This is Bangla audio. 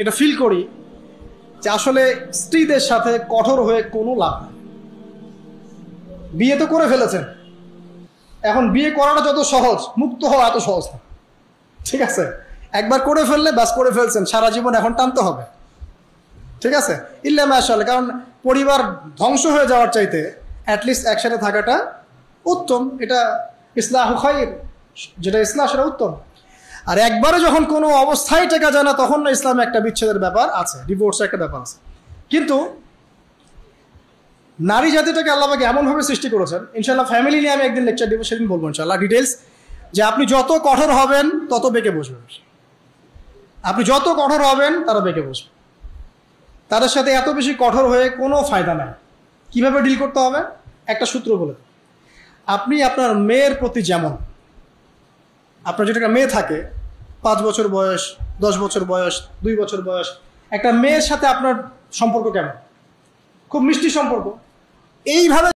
এটা ফিল করি যে আসলে স্ত্রীদের সাথে কঠোর হয়ে কোনো লাভ নেই। বিয়ে তো করে ফেলেছেন, এখন বিয়ে করাটা যত সহজ, মুক্ত হওয়া এত সহজ না। ঠিক আছে, একবার করে ফেললে ব্যাস করে ফেলছেন, সারা জীবন এখন টানতে হবে। ঠিক আছে, ইল্লা মাশাআল্লাহ, কারণ পরিবার ধ্বংস হয়ে যাওয়ার চাইতে অ্যাটলিস্ট একসাথে থাকাটা উত্তম। এটা ইসলাহু খায়র, যেটা ইসলাম সেটা উত্তম। আর একবারে যখন কোনো অবস্থায় টেকা যায় না, তখন না ইসলামে একটা বিচ্ছেদের ব্যাপার আছে, ডিভোর্সের একটা ব্যাপার আছে। কিন্তু নারী জাতিটাকে আল্লাহ পাক এমনভাবে সৃষ্টি করেছেন, ইনশাআল্লাহ ফ্যামিলি নিয়ে আমি একদিন লেকচার দেবো, সেদিন বলবো ইনশাআল্লাহ ডিটেলস, যে আপনি যত কঠোর হবেন তত বেঁকে বসবেন। আপনি যত কঠোর হবেন তারা বেঁকে বসবে। তাদের সাথে এত বেশি কঠোর হয়ে কোনো ফায়দা নাই। কিভাবে ডিল করতে হবে একটা সূত্র বলে, আপনি আপনার মেয়ের প্রতি যেমন, আপনার যদি একটা মেয়ে থাকে 5 বছর বয়স, 10 বছর বয়স, 2 বছর বয়স, একটা মেয়ের সাথে আপনার সম্পর্ক কেমন? খুব মিষ্টি সম্পর্ক। এইভাবে